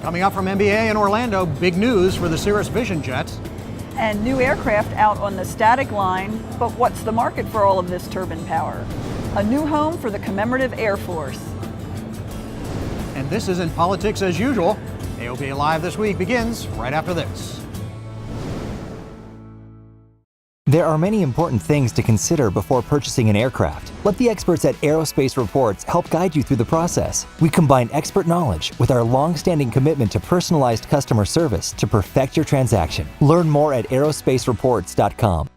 Coming up from NBAA in Orlando, big news for the Cirrus Vision Jet. And new aircraft out on the static line, but what's the market for all of this turbine power? A new home for the Commemorative Air Force. And this isn't politics as usual. AOPA Live this week begins right after this. There are many important things to consider before purchasing an aircraft. Let the experts at Aerospace Reports help guide you through the process. We combine expert knowledge with our long-standing commitment to personalized customer service to perfect your transaction. Learn more at aerospacereports.com.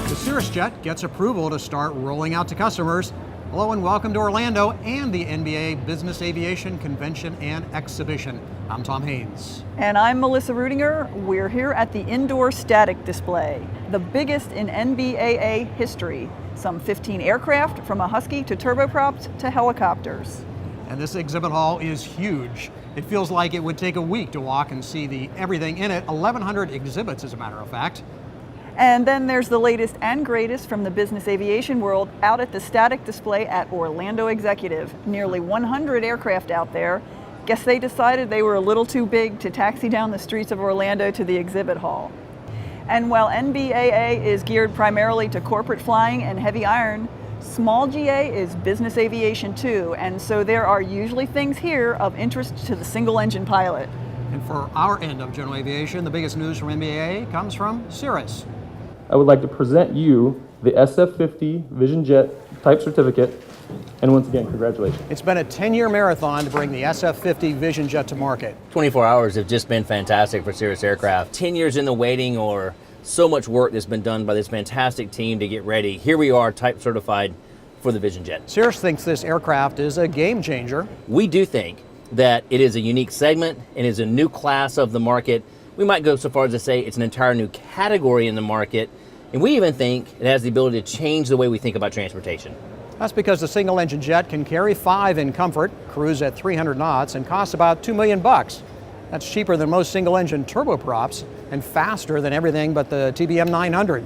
The Cirrus Jet gets approval to start rolling out to customers. Hello and welcome to Orlando and the NBAA Business Aviation Convention and Exhibition. I'm Tom Haynes. And I'm Melissa Rudinger. We're here at the indoor static display, the biggest in NBAA history. Some 15 aircraft, from a Husky to turboprops to helicopters. And this exhibit hall is huge. It feels like it would take a week to walk and see everything in it. 1,100 exhibits, as a matter of fact. And then there's the latest and greatest from the business aviation world out at the static display at Orlando Executive. Nearly 100 aircraft out there. Guess they decided they were a little too big to taxi down the streets of Orlando to the exhibit hall. And while NBAA is geared primarily to corporate flying and heavy iron, small GA is business aviation too, and so there are usually things here of interest to the single-engine pilot. And for our end of general aviation, the biggest news from NBAA comes from Cirrus. I would like to present you the SF50 Vision Jet type certificate, and once again, congratulations. It's been a 10-year marathon to bring the SF50 Vision Jet to market. 24 hours have just been fantastic for Cirrus Aircraft. 10 years in the waiting, or so much work that's been done by this fantastic team to get ready. Here we are, type certified for the Vision Jet. Cirrus thinks this aircraft is a game changer. We do think that it is a unique segment and is a new class of the market. We might go so far as to say it's an entire new category in the market, and we even think it has the ability to change the way we think about transportation. That's because the single-engine jet can carry 5 in comfort, cruise at 300 knots, and cost about $2 million. That's cheaper than most single-engine turboprops and faster than everything but the TBM 900.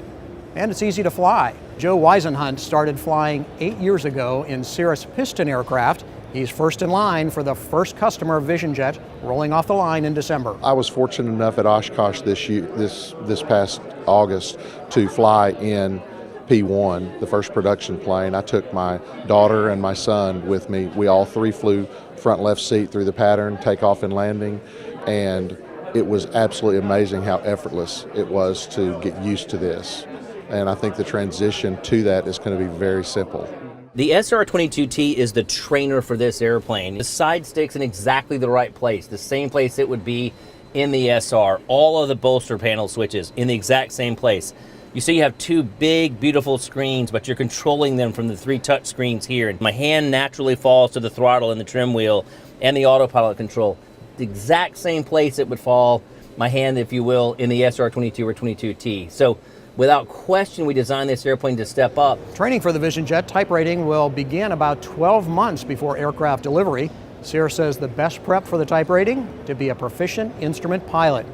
And it's easy to fly. Joe Weisenhunt started flying 8 years ago in Cirrus piston aircraft. He's first in line for the first customer Vision Jet rolling off the line in December. I was fortunate enough at Oshkosh this past August to fly in P1, the first production plane. I took my daughter and my son with me. We all three flew front left seat through the pattern, takeoff and landing, and it was absolutely amazing how effortless it was to get used to this. And I think the transition to that is going to be very simple. The SR-22T is the trainer for this airplane. The side stick's in exactly the right place, the same place it would be in the SR. All of the bolster panel switches in the exact same place. You see you have 2 big, beautiful screens, but you're controlling them from the 3 touch screens here. My hand naturally falls to the throttle and the trim wheel and the autopilot control. The exact same place it would fall, my hand, if you will, in the SR-22 or 22T. So without question, we designed this airplane to step up. Training for the Vision Jet type rating will begin about 12 months before aircraft delivery. Cirrus says the best prep for the type rating, to be a proficient instrument pilot.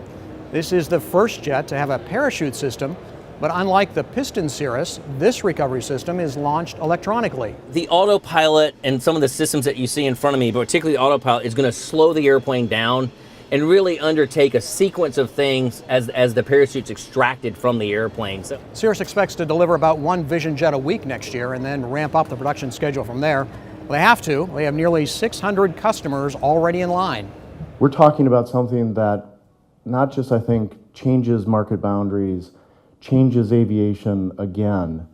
This is the first jet to have a parachute system, but unlike the piston Cirrus, this recovery system is launched electronically. The autopilot and some of the systems that you see in front of me, but particularly autopilot, is going to slow the airplane down and really undertake a sequence of things as the parachute's extracted from the airplane. So Cirrus expects to deliver about 1 Vision Jet a week next year and then ramp up the production schedule from there. Well, they have to. They have nearly 600 customers already in line. We're talking about something that not just, I think, changes market boundaries, changes aviation again,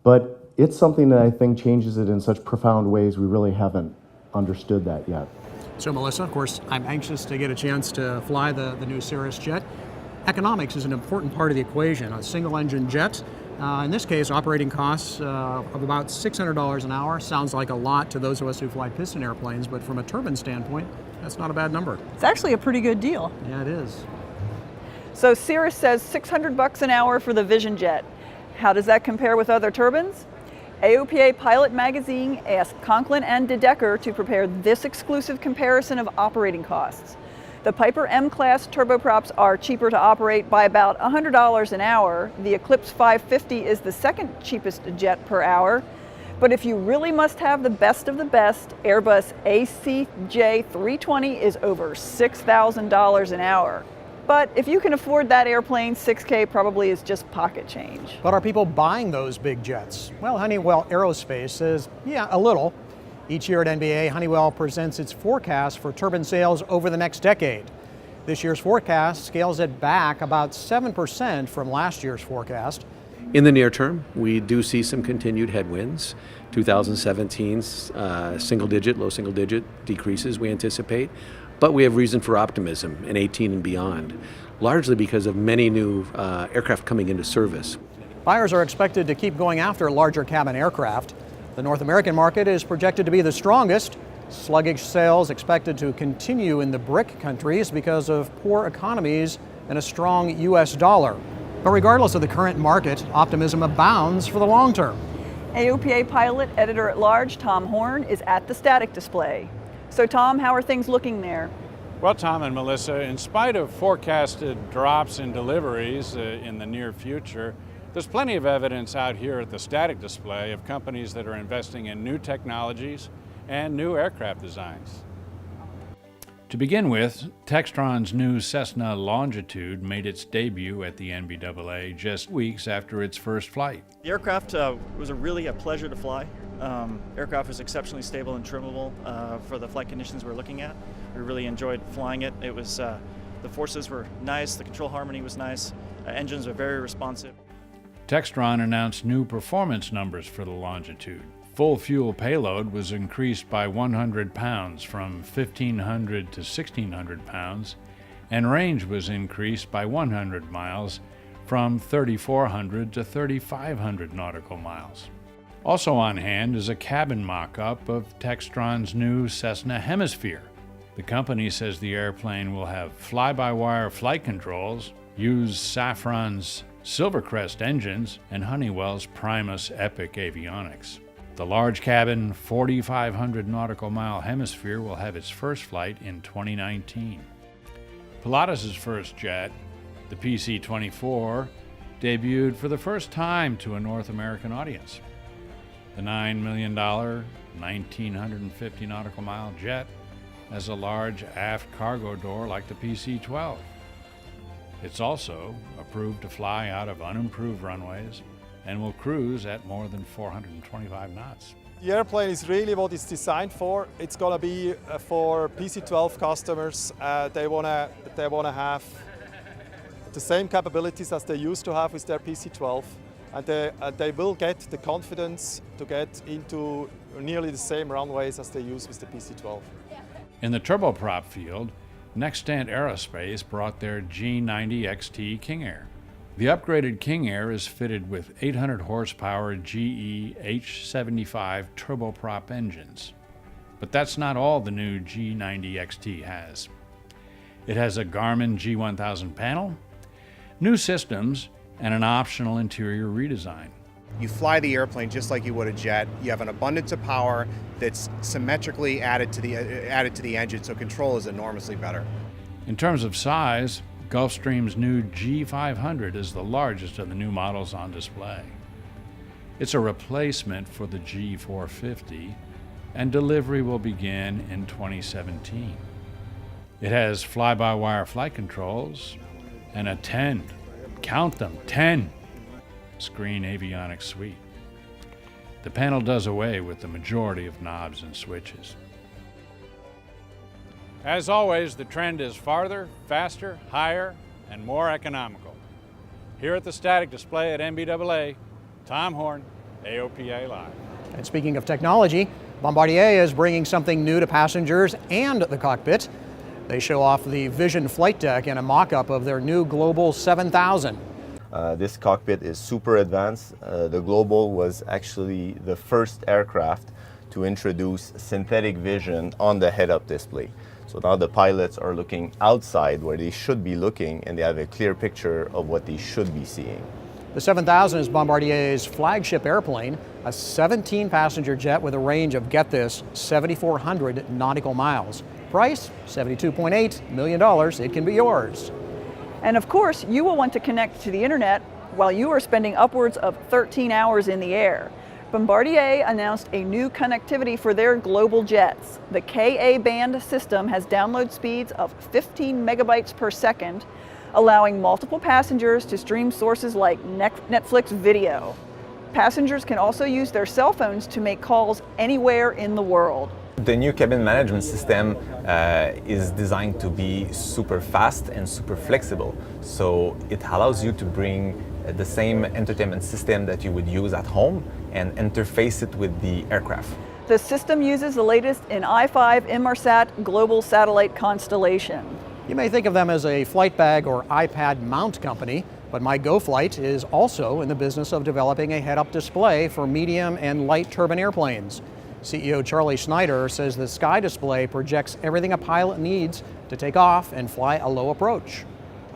but it's something that I think changes it in such profound ways we really haven't understood that yet. So Melissa, of course, I'm anxious to get a chance to fly the new Cirrus jet. Economics is an important part of the equation. A single-engine jet, in this case, operating costs of about $600 an hour. Sounds like a lot to those of us who fly piston airplanes, but from a turbine standpoint, that's not a bad number. It's actually a pretty good deal. Yeah, it is. So Cirrus says $600 an hour for the Vision Jet. How does that compare with other turbines? AOPA Pilot Magazine asked Conklin and DeDecker to prepare this exclusive comparison of operating costs. The Piper M-Class turboprops are cheaper to operate by about $100 an hour. The Eclipse 550 is the second cheapest jet per hour. But if you really must have the best of the best, Airbus ACJ320 is over $6,000 an hour. But if you can afford that airplane, $6K probably is just pocket change. But are people buying those big jets? Well, Honeywell Aerospace says, yeah, a little. Each year at NBAA, Honeywell presents its forecast for turbine sales over the next decade. This year's forecast scales it back about 7% from last year's forecast. In the near term, we do see some continued headwinds. 2017's low single digit decreases we anticipate, but we have reason for optimism in 18 and beyond, largely because of many new aircraft coming into service. Buyers are expected to keep going after larger cabin aircraft. The North American market is projected to be the strongest. Sluggish sales expected to continue in the BRIC countries because of poor economies and a strong U.S. dollar. But regardless of the current market, optimism abounds for the long term. AOPA pilot editor-at-large Tom Horn is at the static display. So Tom, how are things looking there? Well, Tom and Melissa, in spite of forecasted drops in deliveries in the near future, there's plenty of evidence out here at the static display of companies that are investing in new technologies and new aircraft designs. To begin with, Textron's new Cessna Longitude made its debut at the NBAA just weeks after its first flight. The aircraft was really a pleasure to fly. Aircraft was exceptionally stable and trimmable for the flight conditions we're looking at. We really enjoyed flying it. It was the forces were nice, the control harmony was nice, engines are very responsive. Textron announced new performance numbers for the Longitude. Full fuel payload was increased by 100 pounds from 1,500 to 1,600 pounds, and range was increased by 100 miles from 3,400 to 3,500 nautical miles. Also on hand is a cabin mock-up of Textron's new Cessna Hemisphere. The company says the airplane will have fly-by-wire flight controls, use Safran's Silvercrest engines, and Honeywell's Primus Epic avionics. The large cabin, 4,500 nautical mile Hemisphere will have its first flight in 2019. Pilatus' first jet, the PC-24, debuted for the first time to a North American audience. The $9 million, 1,950 nautical mile jet has a large aft cargo door like the PC-12. It's also approved to fly out of unimproved runways and will cruise at more than 425 knots. The airplane is really what it's designed for. It's going to be for PC-12 customers. They want to have the same capabilities as they used to have with their PC-12, and they will get the confidence to get into nearly the same runways as they use with the PC-12. In the turboprop field, Nextant Aerospace brought their G90 XT King Air. The upgraded King Air is fitted with 800 horsepower GE H75 turboprop engines. But that's not all the new G90 XT has. It has a Garmin G1000 panel, new systems, and an optional interior redesign. You fly the airplane just like you would a jet. You have an abundance of power that's symmetrically added to the engine, so control is enormously better. In terms of size, Gulfstream's new G500 is the largest of the new models on display. It's a replacement for the G450, and delivery will begin in 2017. It has fly-by-wire flight controls and a 10 screen avionics suite. The panel does away with the majority of knobs and switches. As always, the trend is farther, faster, higher, and more economical. Here at the static display at NBAA, Tom Horn, AOPA Live. And speaking of technology, Bombardier is bringing something new to passengers and the cockpit. They show off the Vision flight deck in a mock-up of their new Global 7000. This cockpit is super advanced. The Global was actually the first aircraft to introduce synthetic vision on the head-up display. So now the pilots are looking outside where they should be looking, and they have a clear picture of what they should be seeing. The 7000 is Bombardier's flagship airplane, a 17-passenger jet with a range of, get this, 7,400 nautical miles. price, $72.8 million. It can be yours. And of course, you will want to connect to the internet while you are spending upwards of 13 hours in the air. Bombardier announced a new connectivity for their global jets. The Ka-band system has download speeds of 15 megabytes per second, allowing multiple passengers to stream sources like Netflix video. Passengers can also use their cell phones to make calls anywhere in the world. The new cabin management system is designed to be super fast and super flexible. So it allows you to bring the same entertainment system that you would use at home and interface it with the aircraft. The system uses the latest in i5 Inmarsat global satellite constellation. You may think of them as a flight bag or iPad mount company, but MyGoFlight is also in the business of developing a head-up display for medium and light turbine airplanes. CEO Charlie Schneider says the Sky Display projects everything a pilot needs to take off and fly a low approach.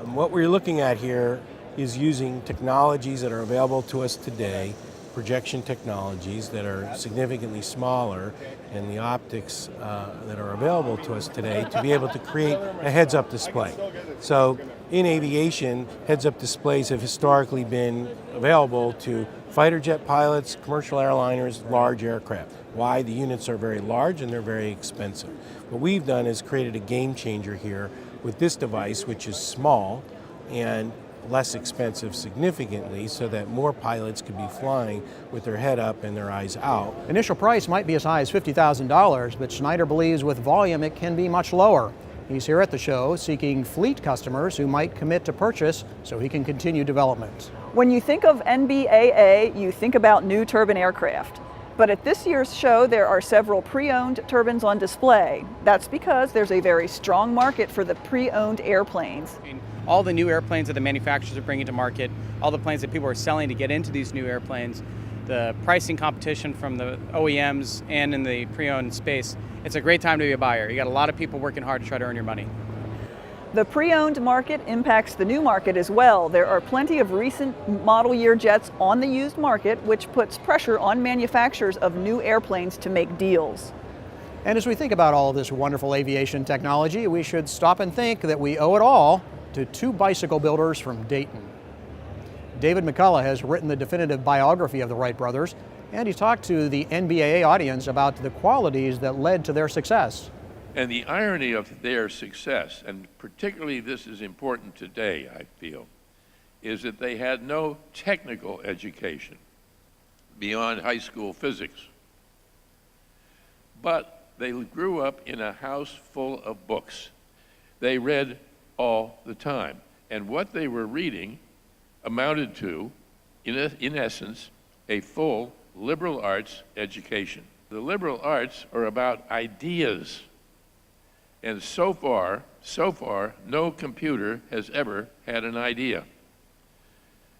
What we're looking at here is using technologies that are available to us today, projection technologies that are significantly smaller, and the optics that are available to us today to be able to create a heads-up display. So in aviation, heads-up displays have historically been available to fighter jet pilots, commercial airliners, large aircraft. Why? The units are very large and they're very expensive. What we've done is created a game changer here with this device, which is small and less expensive significantly, so that more pilots could be flying with their head up and their eyes out. Initial price might be as high as $50,000, but Schneider believes with volume it can be much lower. He's here at the show seeking fleet customers who might commit to purchase so he can continue development. When you think of NBAA, you think about new turbine aircraft. But at this year's show, there are several pre-owned turbines on display. That's because there's a very strong market for the pre-owned airplanes. All the new airplanes that the manufacturers are bringing to market, all the planes that people are selling to get into these new airplanes, the pricing competition from the OEMs and in the pre-owned space, it's a great time to be a buyer. You got a lot of people working hard to try to earn your money. The pre-owned market impacts the new market as well. There are plenty of recent model year jets on the used market, which puts pressure on manufacturers of new airplanes to make deals. And as we think about all of this wonderful aviation technology, we should stop and think that we owe it all to two bicycle builders from Dayton. David McCullough has written the definitive biography of the Wright brothers, and he talked to the NBAA audience about the qualities that led to their success. And the irony of their success, and particularly this is important today, I feel, is that they had no technical education beyond high school physics. But they grew up in a house full of books. They read all the time. And what they were reading amounted to, in essence, a full liberal arts education. The liberal arts are about ideas. And so far, no computer has ever had an idea.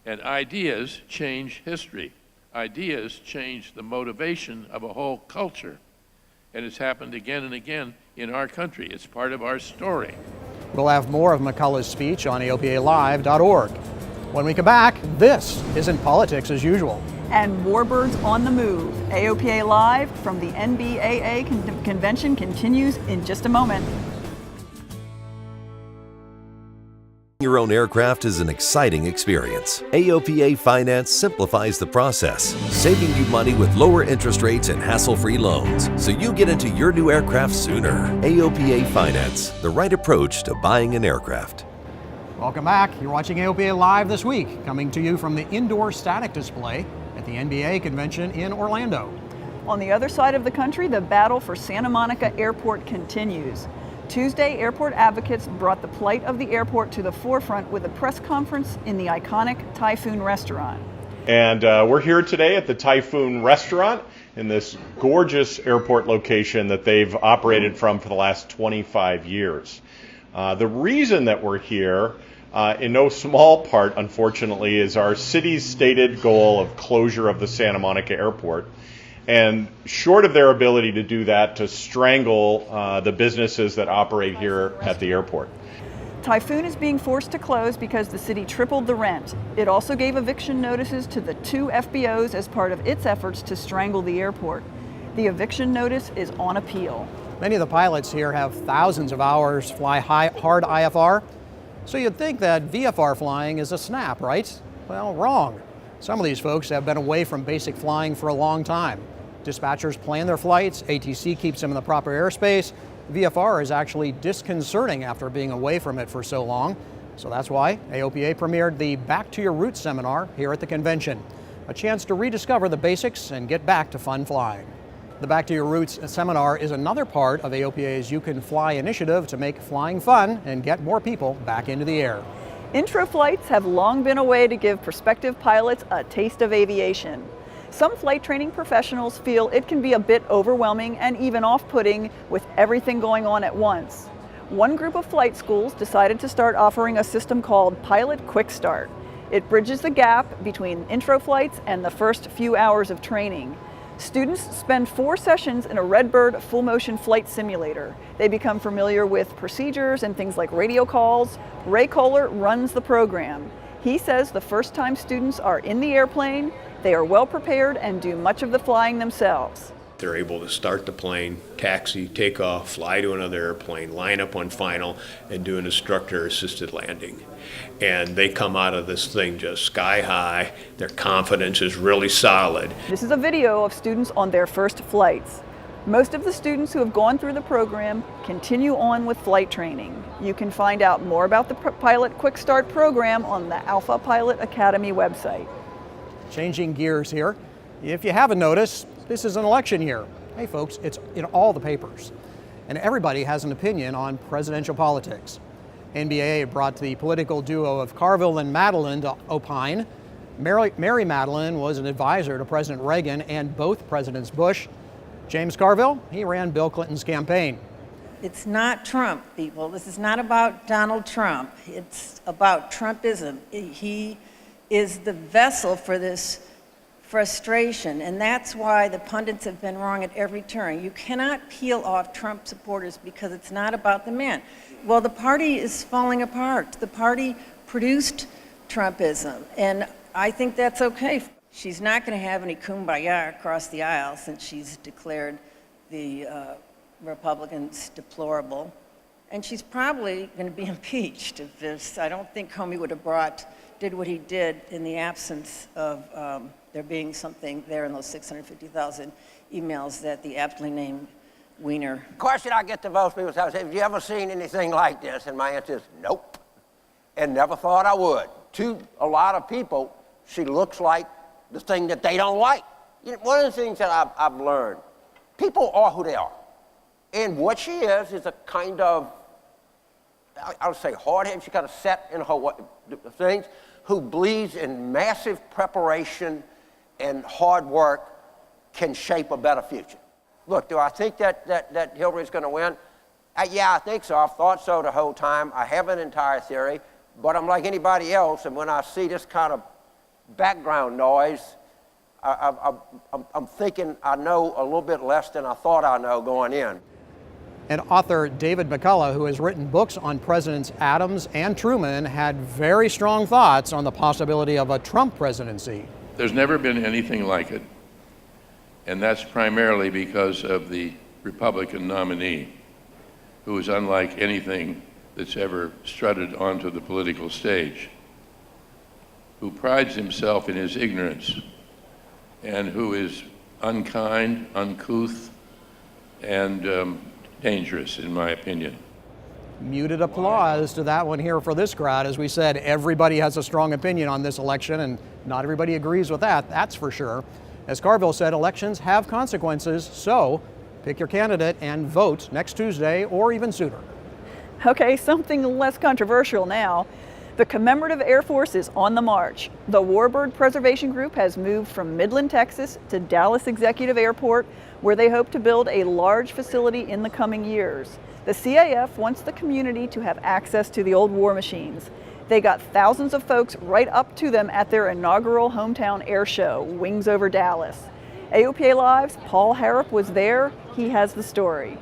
And ideas change history. Ideas change the motivation of a whole culture. And it's happened again and again in our country. It's part of our story. We'll have more of McCullough's speech on AOPALive.org. When we come back, this isn't politics as usual. And Warbirds on the move. AOPA Live from the NBAA convention continues in just a moment. Your own aircraft is an exciting experience. AOPA Finance simplifies the process, saving you money with lower interest rates and hassle-free loans, so you get into your new aircraft sooner. AOPA Finance, the right approach to buying an aircraft. Welcome back. You're watching AOPA Live this week, coming to you from the indoor static display at the NBAA convention in Orlando. On the other side of the country, the battle for Santa Monica Airport continues. Tuesday, airport advocates brought the plight of the airport to the forefront with a press conference in the iconic Typhoon restaurant. And we're here today at the Typhoon restaurant in this gorgeous airport location that they've operated from for the last 25 years. The reason that we're here, in no small part, unfortunately, is our city's stated goal of closure of the Santa Monica Airport. And short of their ability to do that, to strangle the businesses that operate here at the airport. Typhoon is being forced to close because the city tripled the rent. It also gave eviction notices to the 2 FBOs as part of its efforts to strangle the airport. The eviction notice is on appeal. Many of the pilots here have thousands of hours fly hard IFR, so you'd think that VFR flying is a snap, right? Well, wrong. Some of these folks have been away from basic flying for a long time. Dispatchers plan their flights, ATC keeps them in the proper airspace. VFR is actually disconcerting after being away from it for so long. So that's why AOPA premiered the Back to Your Roots seminar here at the convention. A chance to rediscover the basics and get back to fun flying. The Back to Your Roots seminar is another part of AOPA's You Can Fly initiative to make flying fun and get more people back into the air. Intro flights have long been a way to give prospective pilots a taste of aviation. Some flight training professionals feel it can be a bit overwhelming and even off-putting with everything going on at once. One group of flight schools decided to start offering a system called Pilot QuickStart. It bridges the gap between intro flights and the first few hours of training. Students spend 4 sessions in a Redbird full-motion flight simulator. They become familiar with procedures and things like radio calls. Ray Kohler runs the program. He says the first time students are in the airplane, they are well prepared and do much of the flying themselves. They're able to start the plane, taxi, take off, fly to another airplane, line up on final, and do an instructor-assisted landing. And they come out of this thing just sky high. Their confidence is really solid. This is a video of students on their first flights. Most of the students who have gone through the program continue on with flight training. You can find out more about the Pilot QuickStart program on the Alpha Pilot Academy website. Changing gears here. If you haven't noticed, this is an election year. Hey folks, it's in all the papers. And everybody has an opinion on presidential politics. NBAA brought the political duo of Carville and Madeline to opine. Mary Madeline was an advisor to President Reagan and both Presidents Bush. James Carville, he ran Bill Clinton's campaign. It's not Trump, people. This is not about Donald Trump. It's about Trumpism. He is the vessel for this frustration, and that's why the pundits have been wrong at every turn. You cannot peel off Trump supporters because it's not about the man. Well, the party is falling apart. The party produced Trumpism, and I think that's okay. She's not going to have any kumbaya across the aisle since she's declared the Republicans deplorable, and she's probably going to be impeached if this. I don't think Comey would have did what he did in the absence of there being something there in those 650,000 emails that the aptly named Wiener. The question I get to most people is, have you ever seen anything like this? And my answer is, nope, and never thought I would. To a lot of people, she looks like the thing that they don't like. You know, one of the things that I've learned, people are who they are. And what she is a kind of, I would say hard-headed, she's kind of set in her things, who believes in massive preparation and hard work can shape a better future. Look, do I think that Hillary's going to win? Yeah, I think so. I've thought so the whole time. I have an entire theory, but I'm like anybody else, and when I see this kind of background noise, I'm thinking I know a little bit less than I thought I know going in. And author David McCullough, who has written books on Presidents Adams and Truman, had very strong thoughts on the possibility of a Trump presidency. There's never been anything like it, and that's primarily because of the Republican nominee, who is unlike anything that's ever strutted onto the political stage, who prides himself in his ignorance, and who is unkind, uncouth, and dangerous, in my opinion. Muted applause to that one here for this crowd. As we said, everybody has a strong opinion on this election, and not everybody agrees with that, that's for sure. As Carville said, elections have consequences, so pick your candidate and vote next Tuesday or even sooner. Okay, something less controversial now. The Commemorative Air Force is on the march. The Warbird Preservation Group has moved from Midland, Texas to Dallas Executive Airport, where they hope to build a large facility in the coming years. The CAF wants the community to have access to the old war machines. They got thousands of folks right up to them at their inaugural hometown air show, Wings Over Dallas. AOPA Live's Paul Harrop was there. He has the story.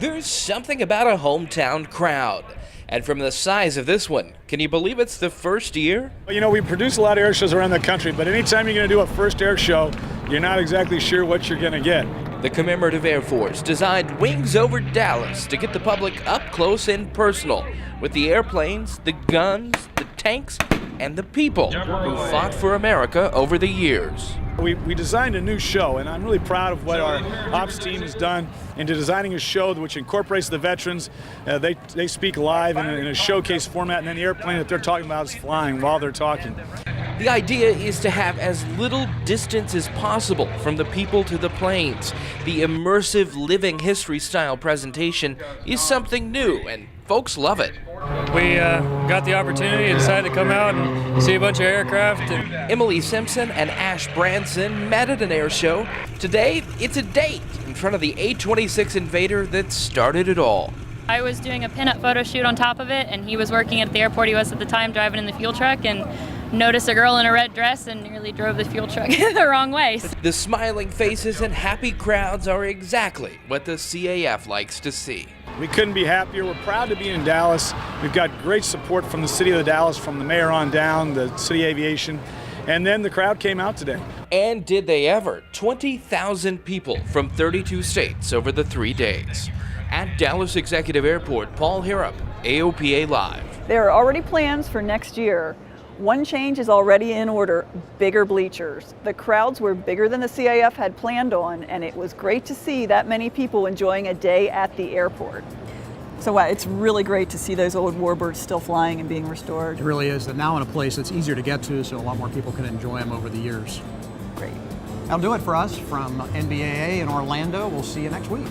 There's something about a hometown crowd. And from the size of this one, can you believe it's the first year? You know, we produce a lot of air shows around the country, but anytime you're going to do a first air show, you're not exactly sure what you're going to get. The Commemorative Air Force designed Wings Over Dallas to get the public up close and personal with the airplanes, the guns, the tanks, and the people who fought for America over the years. We designed a new show, and I'm really proud of what our ops team has done into designing a show which incorporates the veterans. They speak live in a showcase format, and then the airplane that they're talking about is flying while they're talking. The idea is to have as little distance as possible from the people to the planes. The immersive living history style presentation is something new, and folks love it. We got the opportunity and decided to come out and see a bunch of aircraft. Emily Simpson and Ash Branson met at an air show. Today, it's a date in front of the A-26 Invader that started it all. I was doing a pinup photo shoot on top of it, and he was working at the airport he was at the time, driving in the fuel truck, and noticed a girl in a red dress and nearly drove the fuel truck the wrong way. The smiling faces and happy crowds are exactly what the CAF likes to see. We couldn't be happier. We're proud to be in Dallas. We've got great support from the city of Dallas, from the mayor on down, the city aviation, and then the crowd came out today. And did they ever? 20,000 people from 32 states over the 3 days. At Dallas Executive Airport, Paul Harrop, AOPA Live. There are already plans for next year. One change is already in order: bigger bleachers. The crowds were bigger than the CAF had planned on, and it was great to see that many people enjoying a day at the airport. So wow, it's really great to see those old warbirds still flying and being restored. It really is. And now in a place that's easier to get to, so a lot more people can enjoy them over the years. Great. That'll do it for us from NBAA in Orlando. We'll see you next week.